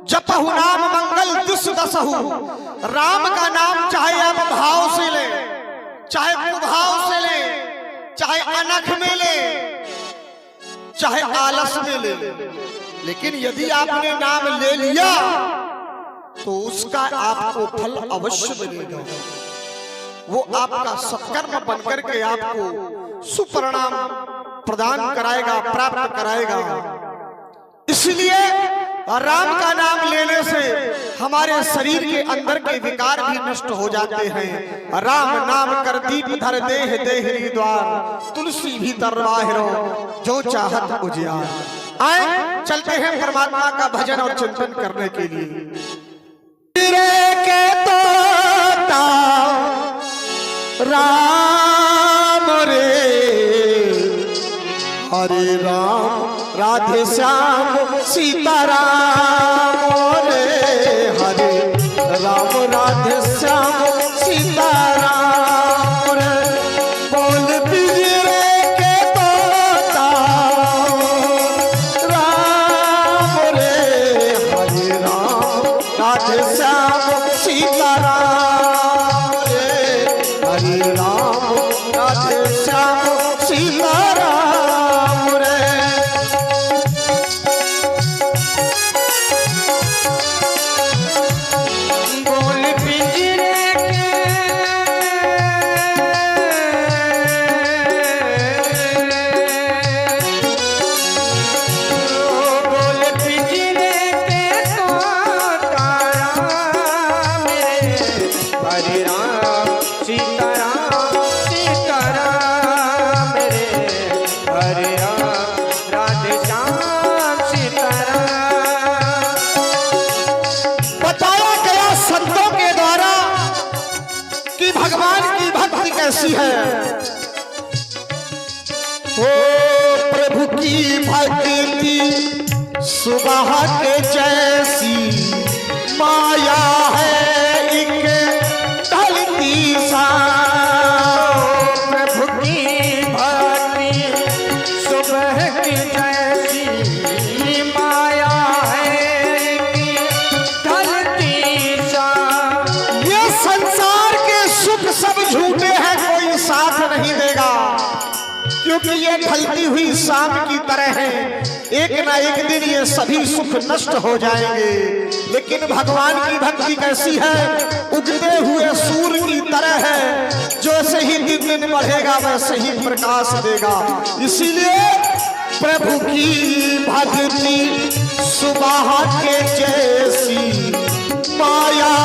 जपहु नाम मंगल दिस दसहु। राम का नाम चाहे आप भाव से ले, चाहे कुभाव से ले, चाहे अनख में ले, चाहे आलस में ले, लेकिन यदि आपने नाम ले लिया तो उसका आपको फल अवश्य मिलेगा। वो आपका सत्कर्म बनकर के आपको सुपरिणाम प्रदान कराएगा, प्राप्त कराएगा। इसलिए राम का नाम लेने से हमारे शरीर के अंदर के विकार भी नष्ट हो जाते हैं। राम नाम कर दीप धर देह देहरी द्वार, तुलसी भी तरवाहिरो जो चाहत उजियार। आए चलते हैं परमात्मा का भजन और चिंतन करने के लिए। के तोता राम रे हरे राम राधे श्याम सीताराम रे हरे राम राधे श्याम सीताराम रे। बोल पिंजरे के तोता राम रे हरे राम राधे श्याम सीताराम रे हरे राम राधे श्याम सीताराम। कैसी है ओ प्रभु की भक्ति सुबह के जैसी माया है एक ढलती सा। प्रभु की भक्ति सुबह की जैसी माया है एक ढलती सा। ये संसार के सुख सब झूठे हैं, साथ नहीं देगा, क्योंकि ये ढलती हुई शाम की तरह है। एक ना एक दिन ये सभी सुख नष्ट हो जाएंगे। लेकिन भगवान की भक्ति कैसी है? उगते हुए सूर्य की तरह है, जैसे ही दिन दिन बढ़ेगा वैसे ही प्रकाश देगा। इसीलिए प्रभु की भक्ति सुबह के जैसी माया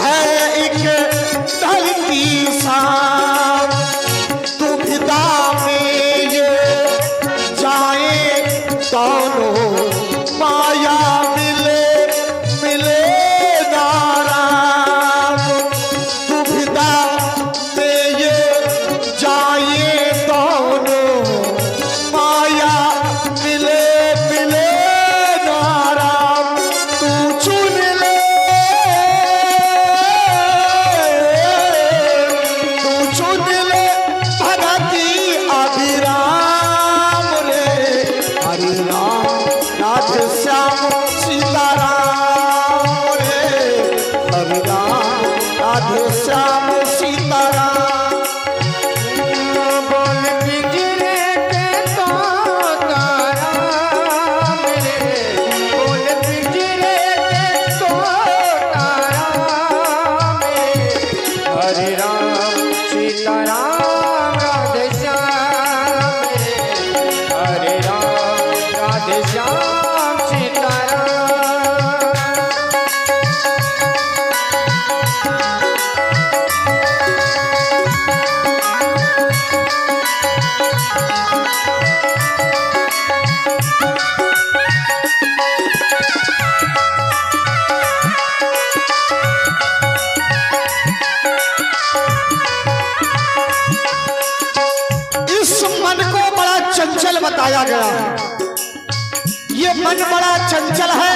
है एक ढलती शाम। दुविधा में ये जाए दोनों माया मिले मिले नाराम। दुविधा में ये जाए दोनों माया मिले मिले नाराम। तू चुन ले बताया गया है। ये मन बड़ा चंचल है,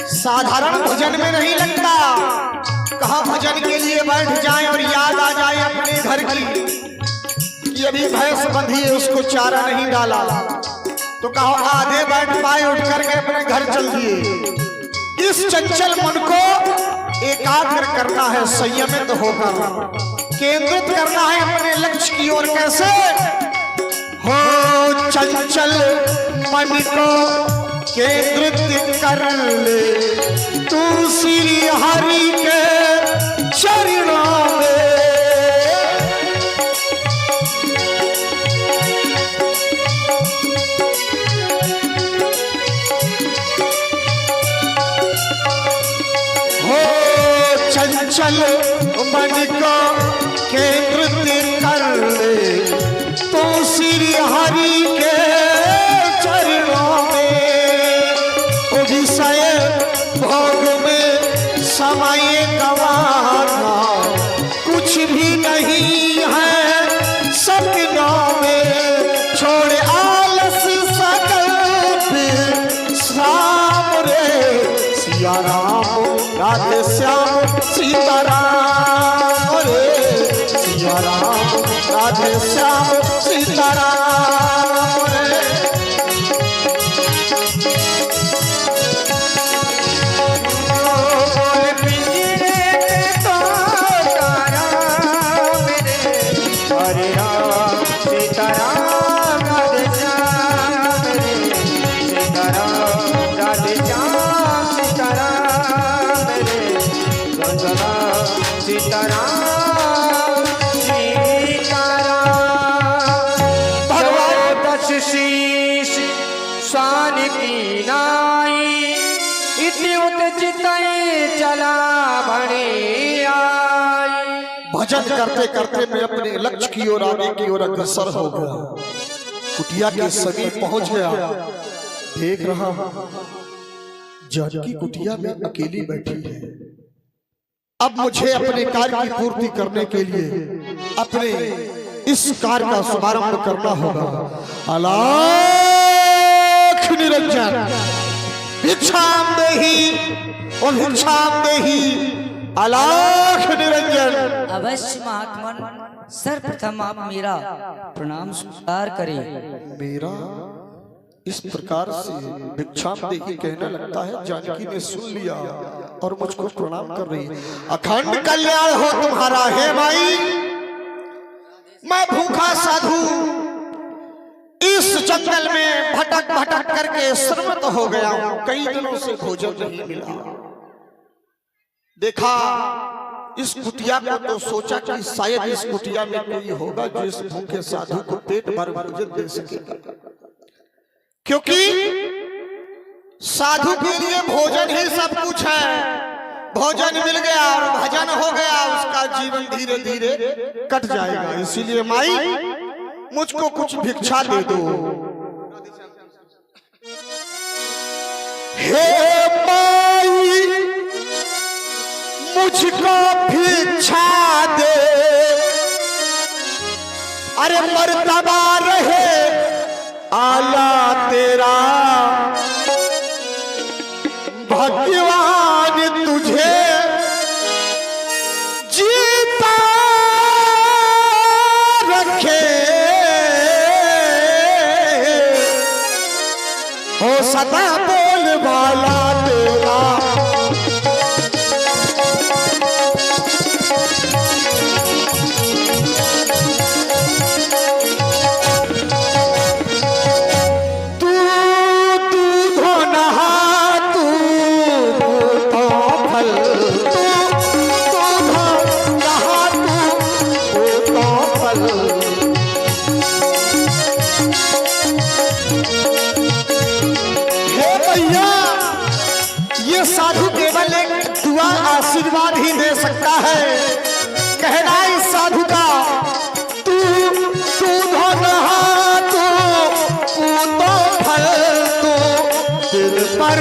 साधारण भजन में नहीं लगता। कहा भजन के लिए बैठ जाएं और याद आ जाए अपने घर की कि अभी भैंस बंधी है, उसको चारा नहीं डाला, तो कहो आधे बैठ पाए उठ करके अपने घर चल दिए। इस चंचल मन को एकाग्र करना है, संयमित होकर केंद्रित करना है अपने लक्ष्य की ओर। कैसे हो चंचल मन को केंद्रित कर ले तू श्री हरि के चरणों में। चंचल मन को केंद्रित कर ले तो श्री हरि के चरणों में। विषय भोग में समय गंवाना कुछ भी नहीं है सपनों में। छोड़ आलस सकल्प श्याम रे सिया राम राधे श्याम सीताराम रे सिया राम राधे श्याम सीताराम रे। हरे राम सीताराम राधे श्याम रे सीताराम राधे श्याम सीताराम रे सीताराम सीताराम। भगवत शीश शान की नाई इतनी उतचित चला बड़े आई। भजन करते करते मैं अपने लक्ष्य की ओर आगे की ओर अग्रसर हो गया। कुटिया के समीप पहुंच गया। देख रहा हूं जानकी कुटिया में अकेली बैठी है। अब मुझे अपने कार्य की पूर्ति करने के लिए अपने इस कार्य का शुभारंभ करना होगा। अलख निरंजन भिक्षाम देहि और भिक्षाम देहि अलख निरंजन। अवश्य महात्मन, सर्वप्रथम आप मेरा प्रणाम स्वीकार करें। मेरा इस प्रकार से भिक्षाम देहि कहने लगता है। जानकी ने सुन लिया और मुझको प्रणाम कर रही है। अखंड कल्याण हो तुम्हारा हे माई। मैं भूखा साधु इस जंगल में भटक भटक करके श्रमित हो गया हूं। कई दिनों से भोजन नहीं मिला। देखा इस कुटिया को तो सोचा कि शायद इस कुटिया में कोई होगा जो इस भूखे साधु को पेट भर भोजन दे सकेगा, क्योंकि साधु के लिए भोजन ही सब कुछ है। भोजन मिल गया और भजन हो गया, उसका जीवन धीरे धीरे कट जाएगा। इसीलिए माई मुझको कुछ भिक्षा दे दो। हे माई मुझको भिक्षा दे, अरे मर्तबा रहे आला तेरा। भगवान तुझे जीता रखे, हो सदा बोल वाला तेरा। आशीर्वाद ही दे सकता है। कहना इस साधु का तू धो नहा तू तो फल तू दिल पर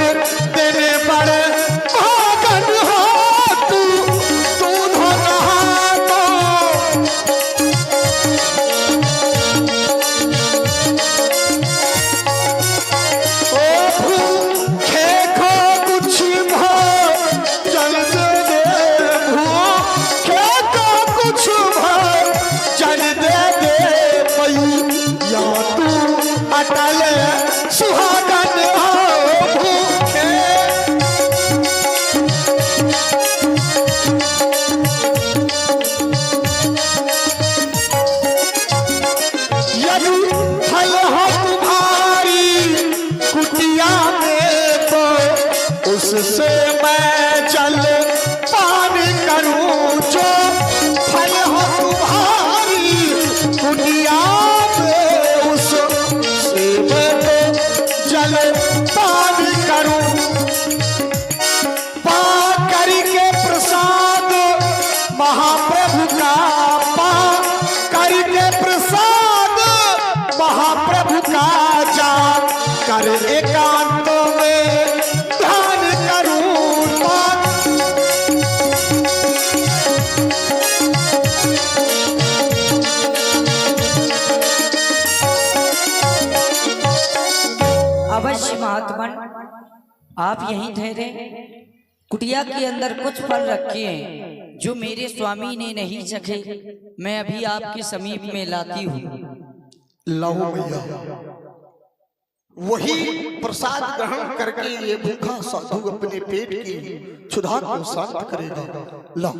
तेरे पर भागन हो। तू धो नहा तो भूखे को कुछ उससे मैं जल पान करूं जो फल हो तुम्हारी कुटिया में, उससे मैं जल पान करूं। पा करके प्रसाद महाप्रभु का, पा करके प्रसाद महाप्रभु का, जा कर एकांत में ध्यान करूं। अवश्य महात्मन, आप यहीं ठहरे। कुटिया के अंदर कुछ फल रखे हैं जो मेरे स्वामी ने नहीं चखे, मैं अभी आपके समीप में लाती हूँ। लाओ भैया, वही प्रसाद ग्रहण करके ये भूखा साधु अपने पेट की क्षुधा को शांत करेगा। लाओ।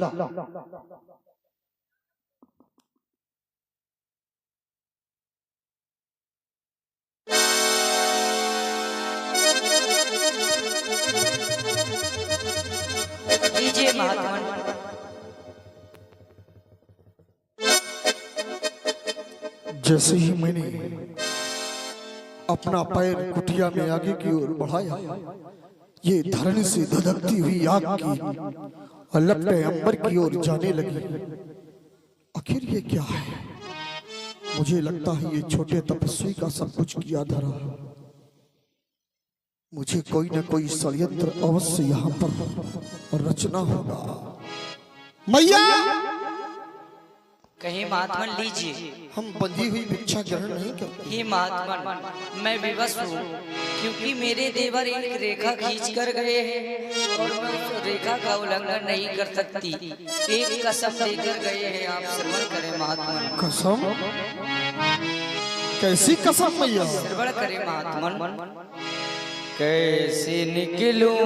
लीजिए महात्मन। जैसे ही मैंने अपना पैर कुटिया में आगे की ओर बढ़ाया, ये धरनी से धधकती हुई आग की लपटें अंबर की ओर जाने लगी। आखिर ये क्या है? मुझे लगता है ये छोटे तपस्वी का सब कुछ किया धरा। मुझे कोई न कोई षड्यंत्र अवश्य यहाँ पर रचना होगा। मैया, कहीं महात्मन लीजिए। हम बंधी हुई भिक्षा ग्रहण नहीं करते। हे महात्मन, मैं विवश हूँ क्योंकि मेरे देवर एक रेखा खींच कर गए हैं और मैं उस रेखा का उल्लंघन नहीं कर सकती। एक कसम लेकर गए हैं, आप श्रवण करें महात्मन। कसम? कैसी कसम मैया? श्रवण करें महात्मन। कैसे निकलूं,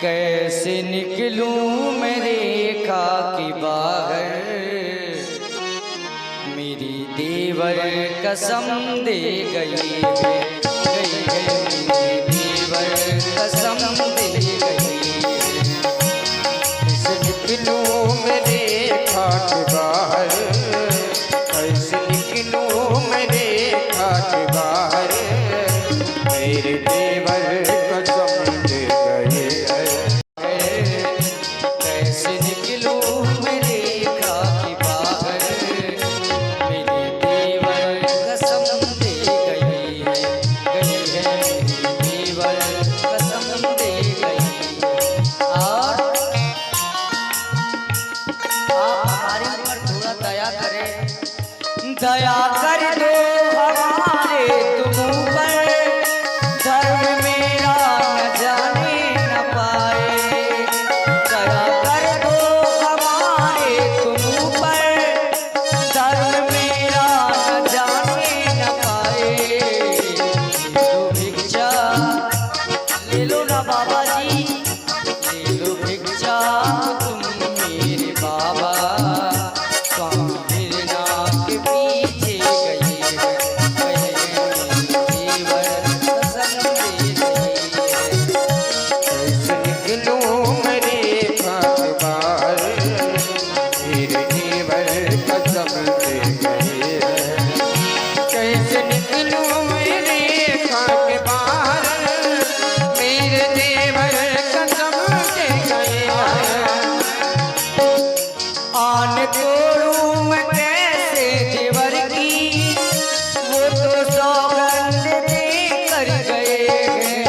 कैसे निकलूं मैं रेखा के बाहर, मेरी देवर कसम दे गई है, मेरी देवर कसम दे गई है। कैसे निकलूं मैं रेखा के बाहर, कैसे निकलूं मैं रेखा के बाहर, मेरे देवर कसम दे गए हैं। कैसे निकलूं मैं रेखा के बाहर, मेरी देवर कसम दे गई है, मेरी देवर कसम दे गई है। और आप हमारे ऊपर थोड़ा दया करें, दया कर दो हमारे तुम पर, धर्म मेरा न जाने न पाए। दया कर दो हमारे तुम पर, धर्म मेरा न जाने न पाए। ले लो भिक्षा, ले लो ना बाबा जी, ले लो भिक्षा तुम मेरे बाबा। स्वामी गिरनाथ के पीछे गए हैं, देवर कसम दे गई है। कैसे निकलूं मैं रेखा के बाहर, मेरे देवर कसम दे गए हैं। कैसे निकलूं मैं रेखा के बाहर, मेरे देवर कसम दे गए हैं। आन तोड़ूं मैं कैसे देवर की, वो तो सौगंध दे कर गए हैं।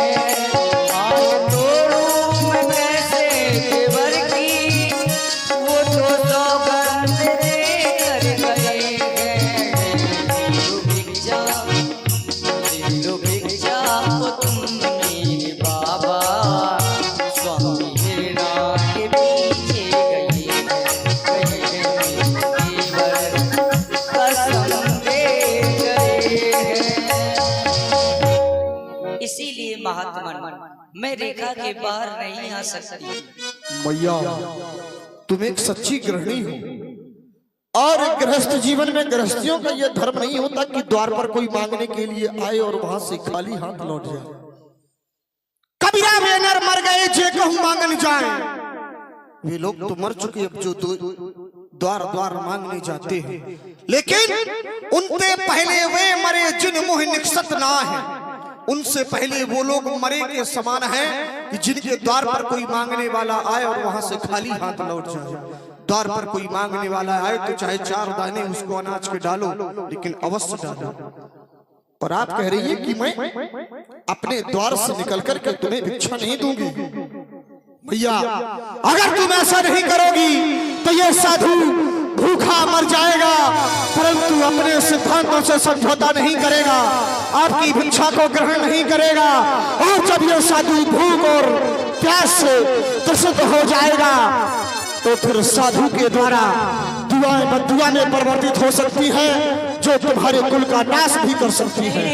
आन तोड़ूं मैं कैसे देवर की, वो तो सौगंध दे कर गए हैं। लो भिक्षा, लो भिक्षा वो तुम मेरे बाबा। स्वामी गिरनाथ के पीछे गए हैं, देवर कसम दे गए हैं। इसीलिए महात्मन, मैं रेखा के बाहर नहीं आ सकती। मैया, तुम एक सच्ची गृहिणी हो। और गृहस्थ जीवन में गृहस्थियों का यह धर्म नहीं होता कि द्वार पर कोई मांगने के लिए आए और वहां से खाली हाथ लौट जाए। कबीरा वे नर मर गए जे कहूं मांगन जाए, वे लोग तो मर चुके अब जो द्वार द्वार मांगने जाते हैं। लेकिन उनसे पहले वे मरे जिन मुह निकसत ना है, उनसे पहले वो लोग मरे के समान हैं कि जिनके द्वार पर कोई मांगने वाला आए और वहां से खाली हाथ लौट जाए। द्वार पर कोई मांगने वाला आए तो चाहे 4 दाने उसको अनाज के डालो, लेकिन अवश्य डालो। और आप कह रही है कि मैं अपने द्वार से निकल करके तुम्हें भिक्षा नहीं दूंगी। भैया अगर तुम ऐसा नहीं करोगी तो ये साधु भूखा मर जाएगा, परंतु अपने सिद्धांतों से समझौता नहीं करेगा, आपकी भिक्षा को ग्रहण नहीं करेगा। और जब ये साधु भूख और प्यास से त्रसित हो जाएगा तो फिर साधु के द्वारा दुआएं बद्दुआ में परिवर्तित हो सकती है, जो तुम्हारे कुल का नाश भी कर सकती है।